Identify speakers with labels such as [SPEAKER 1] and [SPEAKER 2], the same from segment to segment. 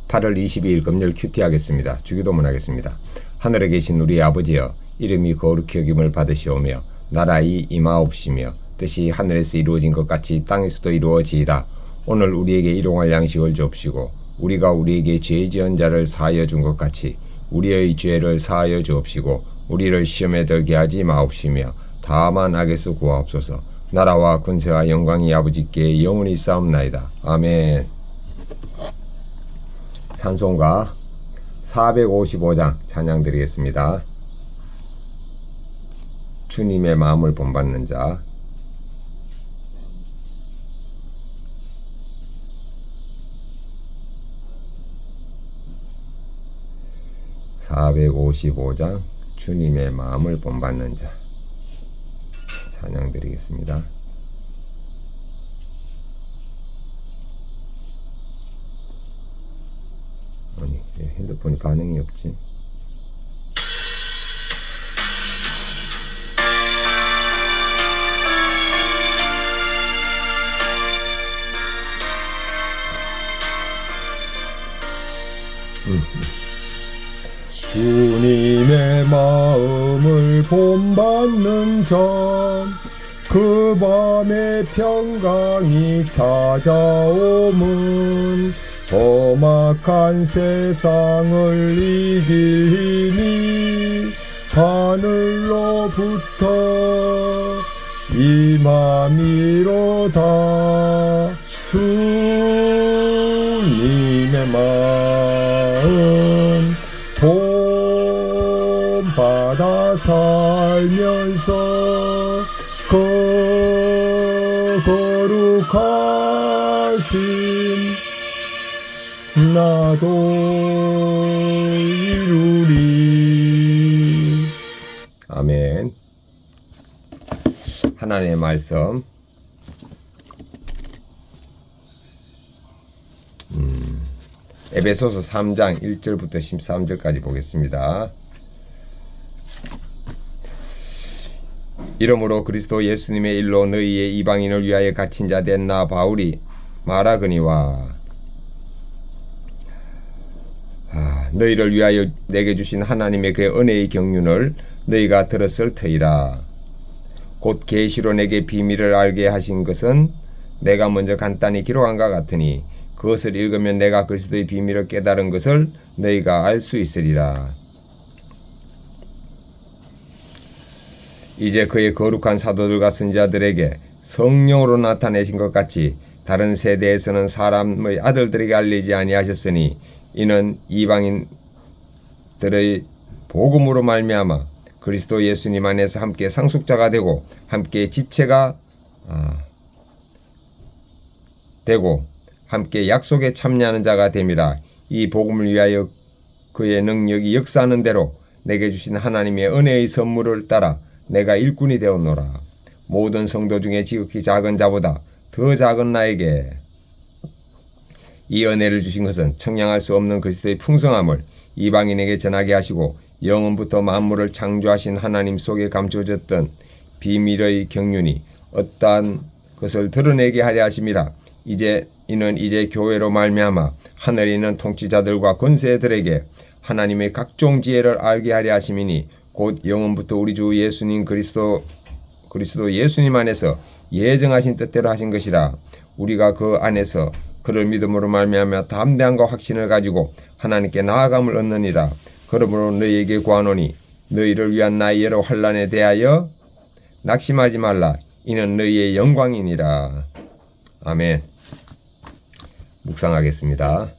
[SPEAKER 1] 8월 22일 금요일 큐티 하겠습니다. 주기도문 하겠습니다. 하늘에 계신 우리 아버지여, 이름이 거룩히 여김을 받으시오며 나라의 임하옵시며 뜻이 하늘에서 이루어진 것 같이 땅에서도 이루어지이다. 오늘 우리에게 일용할 양식을 주옵시고 우리가 우리에게 죄 지은 자를 사하여 준 것 같이 우리의 죄를 사하여 주옵시고 우리를 시험에 들게 하지 마옵시며 다만 악에서 구하옵소서. 나라와 군세와 영광이 아버지께 영원히 싸움나이다. 아멘. 찬송가 455장 찬양 드리겠습니다. 주님의 마음을 본받는 자. (455장) 주님의 마음을 본받는 자 찬양 드리겠습니다. 아니, 핸드폰이 반응이 없지. 주님의 마음을 본받는 자, 그 밤에 평강이 찾아오면 험악한 세상을 이길 힘이 하늘로부터 임함이로다. 주님의 마음 본받아 살면서 거룩하신 나도 이루리. 아멘. 하나님의 말씀 에베소서 3장 1절부터 13절까지 보겠습니다. 이러므로 그리스도 예수님의 일로 너희의 이방인을 위하여 갇힌 자 된 나 바울이 말하거니와 너희를 위하여 내게 주신 하나님의 그 은혜의 경륜을 너희가 들었을 터이라. 곧 계시로 내게 비밀을 알게 하신 것은 내가 먼저 간단히 기록한과 같으니 그것을 읽으면 내가 그리스도의 비밀을 깨달은 것을 너희가 알 수 있으리라. 이제 그의 거룩한 사도들과 선지자들에게 성령으로 나타내신 것 같이 다른 세대에서는 사람의 아들들에게 알리지 아니하셨으니 이는 이방인들의 복음으로 말미암아 그리스도 예수님 안에서 함께 상속자가 되고 함께 지체가 되고 함께 약속에 참여하는 자가 됨이라. 이 복음을 위하여 그의 능력이 역사하는 대로 내게 주신 하나님의 은혜의 선물을 따라 내가 일꾼이 되었노라. 모든 성도 중에 지극히 작은 자보다 더 작은 나에게 이 은혜를 주신 것은 청량할 수 없는 그리스도의 풍성함을 이방인에게 전하게 하시고 영원부터 만물을 창조하신 하나님 속에 감춰졌던 비밀의 경륜이 어떠한 것을 드러내게 하려 하심이라. 이는 이제 교회로 말미암아 하늘에 있는 통치자들과 권세들에게 하나님의 각종 지혜를 알게 하려 하심이니 곧 영원부터 우리 주 예수님 그리스도 예수님 안에서 예정하신 뜻대로 하신 것이라. 우리가 그 안에서 그를 믿음으로 말미암아 담대함과 확신을 가지고 하나님께 나아감을 얻느니라. 그러므로 너희에게 구하노니 너희를 위한 나의 여러 환난에 대하여 낙심하지 말라. 이는 너희의 영광이니라. 아멘. 묵상하겠습니다.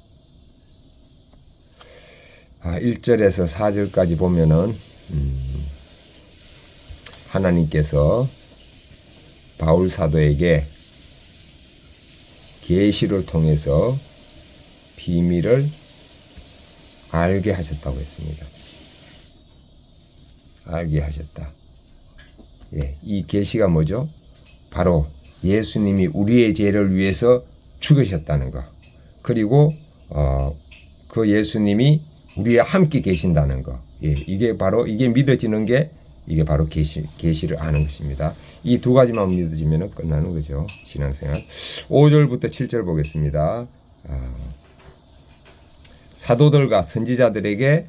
[SPEAKER 1] 1절에서 4절까지 보면은 하나님께서 바울 사도에게 계시를 통해서 비밀을 알게 하셨다고 했습니다. 알게 하셨다. 이 계시가 뭐죠? 바로 예수님이 우리의 죄를 위해서 죽으셨다는 것. 그리고 그 예수님이 우리와 함께 계신다는 것. 이게 바로 이게 믿어지는 게 이게 바로 계시를 아는 것입니다. 이 두 가지만 믿어지면 끝나는 거죠. 신앙생활. 5절부터 7절 보겠습니다. 사도들과 선지자들에게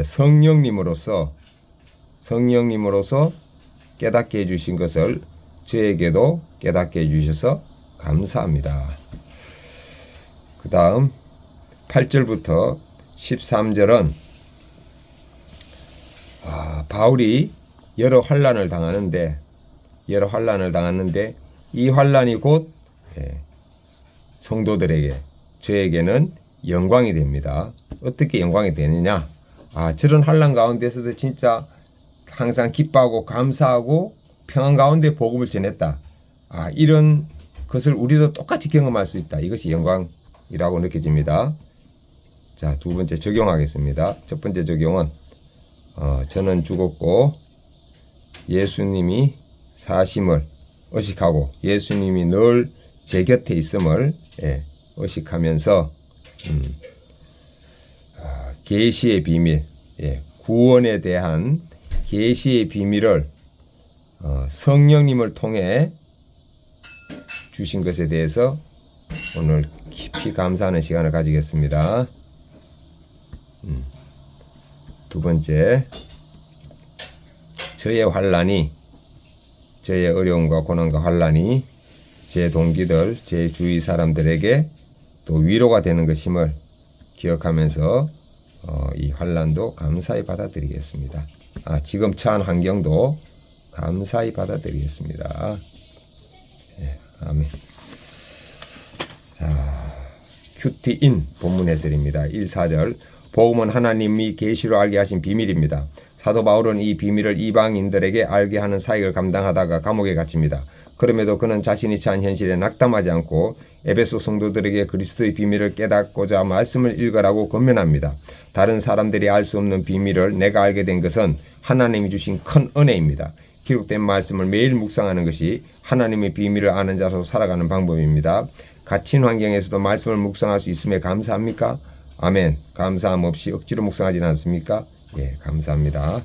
[SPEAKER 1] 성령님으로서 깨닫게 해주신 것을 저에게도 깨닫게 해주셔서 감사합니다. 그 다음 8절부터 13절은 바울이 여러 환난을 당하는데 이 환난이 곧 성도들에게, 저에게는 영광이 됩니다. 어떻게 영광이 되느냐? 저런 환난 가운데서도 진짜 항상 기뻐하고 감사하고 평안 가운데 복음을 전했다. 이런 것을 우리도 똑같이 경험할 수 있다. 이것이 영광이라고 느껴집니다. 자, 두 번째 적용하겠습니다. 첫 번째 적용은 저는 죽었고 예수님이 사심을 의식하고 예수님이 늘 제 곁에 있음을 의식하면서 계시의 비밀, 구원에 대한 계시의 비밀을 성령님을 통해 주신 것에 대해서 오늘 깊이 감사하는 시간을 가지겠습니다. 두 번째, 저의 어려움과 고난과 환난이 제 동기들, 제 주위 사람들에게 또 위로가 되는 것임을 기억하면서 이 환난도 감사히 받아들이겠습니다. 지금 처한 환경도 감사히 받아들이겠습니다. 아멘. 자, 큐티인 본문 해설입니다. 1, 4절. 복음은 하나님이 계시로 알게 하신 비밀입니다. 사도 바울은 이 비밀을 이방인들에게 알게 하는 사역을 감당하다가 감옥에 갇힙니다. 그럼에도 그는 자신이 처한 현실에 낙담하지 않고 에베소 성도들에게 그리스도의 비밀을 깨닫고자 말씀을 읽으라고 권면합니다. 다른 사람들이 알 수 없는 비밀을 내가 알게 된 것은 하나님이 주신 큰 은혜입니다. 기록된 말씀을 매일 묵상하는 것이 하나님의 비밀을 아는 자로 살아가는 방법입니다. 갇힌 환경에서도 말씀을 묵상할 수 있음에 감사합니까? 아멘. 감사함 없이 억지로 묵상하지는 않습니까? 감사합니다.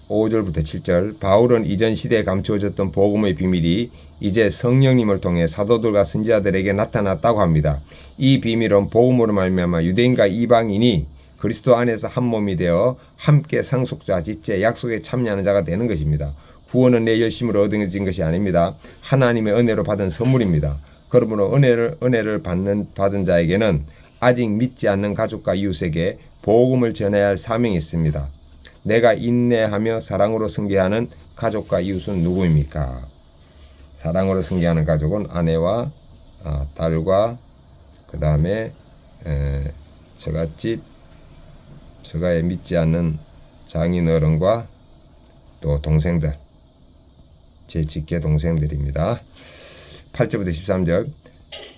[SPEAKER 1] 5절부터 7절. 바울은 이전 시대에 감추어졌던 복음의 비밀이 이제 성령님을 통해 사도들과 선지자들에게 나타났다고 합니다. 이 비밀은 복음으로 말미암아 유대인과 이방인이 그리스도 안에서 한 몸이 되어 함께 상속자, 지체, 약속에 참여하는 자가 되는 것입니다. 구원은 내 열심으로 얻어진 것이 아닙니다. 하나님의 은혜로 받은 선물입니다. 그러므로 은혜를 받은 자에게는 아직 믿지 않는 가족과 이웃에게 복음을 전해야 할 사명이 있습니다. 내가 인내하며 사랑으로 승계하는 가족과 이웃은 누구입니까? 사랑으로 승계하는 가족은 아내와 딸과 그 다음에 처갓집, 처가에 믿지 않는 장인어른과 또 동생들, 제 직계 동생들입니다. 8절부터 13절.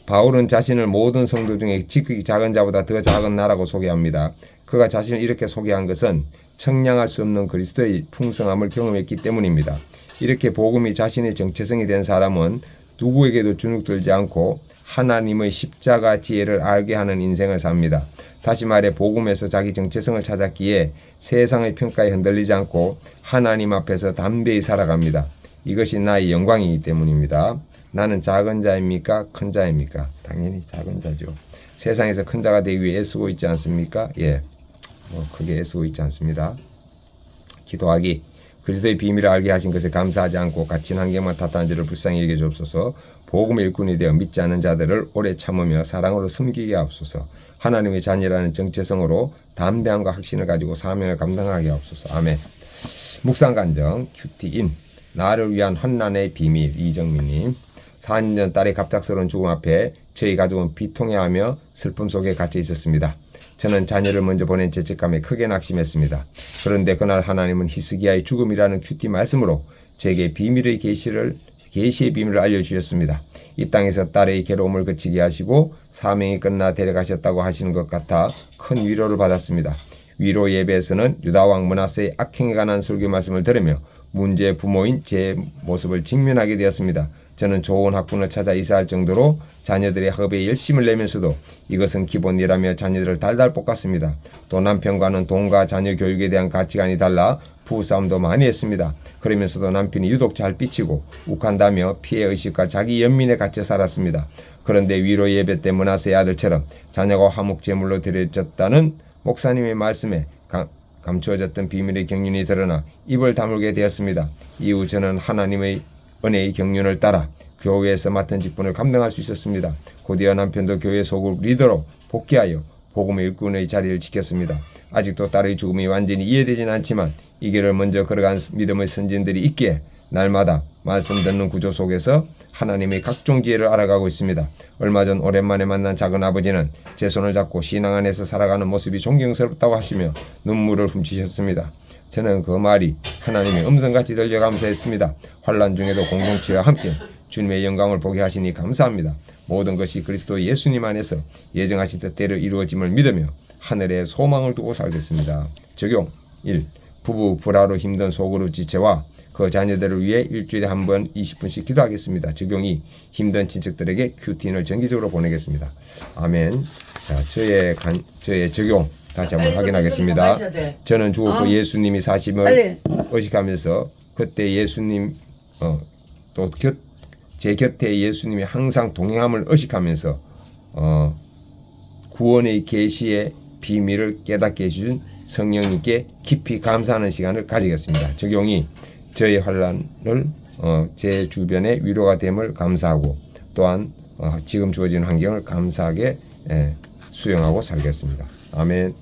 [SPEAKER 1] 바울은 자신을 모든 성도 중에 지극히 작은 자보다 더 작은 나라고 소개합니다. 그가 자신을 이렇게 소개한 것은 청량할 수 없는 그리스도의 풍성함을 경험했기 때문입니다. 이렇게 복음이 자신의 정체성이 된 사람은 누구에게도 주눅들지 않고 하나님의 십자가 지혜를 알게 하는 인생을 삽니다. 다시 말해 복음에서 자기 정체성을 찾았기에 세상의 평가에 흔들리지 않고 하나님 앞에서 담대히 살아갑니다. 이것이 나의 영광이기 때문입니다. 나는 작은 자입니까? 큰 자입니까? 당연히 작은 자죠. 세상에서 큰 자가 되기 위해 애쓰고 있지 않습니까? 크게 애쓰고 있지 않습니다. 기도하기. 그리스도의 비밀을 알게 하신 것에 감사하지 않고 갇힌 환경만 탓하는 자를 불쌍히 여겨 주옵소서. 복음의 일꾼이 되어 믿지 않는 자들을 오래 참으며 사랑으로 섬기게 하옵소서. 하나님의 자녀라는 정체성으로 담대함과 확신을 가지고 사명을 감당하게 하옵소서. 아멘. 묵상 간정 큐티인. 나를 위한 환난의 비밀. 이정민님. 4년 전 딸의 갑작스러운 죽음 앞에 저희 가족은 비통해하며 슬픔 속에 갇혀 있었습니다. 저는 자녀를 먼저 보낸 죄책감에 크게 낙심했습니다. 그런데 그날 하나님은 히스기야의 죽음이라는 큐티 말씀으로 제게 계시의 비밀을 알려주셨습니다. 이 땅에서 딸의 괴로움을 그치게 하시고 사명이 끝나 데려가셨다고 하시는 것 같아 큰 위로를 받았습니다. 위로 예배에서는 유다왕 므낫세의 악행에 관한 설교 말씀을 들으며 문제의 부모인 제 모습을 직면하게 되었습니다. 저는 좋은 학군을 찾아 이사할 정도로 자녀들의 학업에 열심을 내면서도 이것은 기본이라며 자녀들을 달달 볶았습니다. 또 남편과는 돈과 자녀 교육에 대한 가치관이 달라 부부싸움도 많이 했습니다. 그러면서도 남편이 유독 잘 삐치고 욱한다며 피해의식과 자기 연민에 갇혀 살았습니다. 그런데 위로 예배 때 문하세의 아들처럼 자녀가 화목제물로 드려졌다는 목사님의 말씀에 감추어졌던 비밀의 경륜이 드러나 입을 다물게 되었습니다. 이후 저는 하나님의 은혜의 경륜을 따라 교회에서 맡은 직분을 감당할 수 있었습니다. 곧이어 남편도 교회 소그룹 리더로 복귀하여 복음의 일꾼의 자리를 지켰습니다. 아직도 딸의 죽음이 완전히 이해되진 않지만 이 길을 먼저 걸어간 믿음의 선진들이 있기에 날마다 말씀 듣는 구조 속에서 하나님의 각종 지혜를 알아가고 있습니다. 얼마 전 오랜만에 만난 작은 아버지는 제 손을 잡고 신앙 안에서 살아가는 모습이 존경스럽다고 하시며 눈물을 훔치셨습니다. 저는 그 말이 하나님의 음성같이 들려 감사했습니다. 환난 중에도 공동체와 함께 주님의 영광을 보게 하시니 감사합니다. 모든 것이 그리스도 예수님 안에서 예정하신 뜻대로 이루어짐을 믿으며 하늘에 소망을 두고 살겠습니다. 적용 1. 부부 불화로 힘든 소그룹 지체와 그 자녀들을 위해 일주일에 한 번 20분씩 기도하겠습니다. 적용 2. 힘든 친척들에게 큐틴을 정기적으로 보내겠습니다. 아멘. 자, 저의 적용 다시 한번 확인하겠습니다. 저는 죽었고 예수님이 사심을 의식하면서 그때 예수님 또 제 곁에 예수님이 항상 동행함을 의식하면서 구원의 계시의 비밀을 깨닫게 해주신 성령님께 깊이 감사하는 시간을 가지겠습니다. 적용이 저의 환난을 제 주변에 위로가 됨을 감사하고 또한 지금 주어진 환경을 감사하게 수용하고 살겠습니다. 아멘.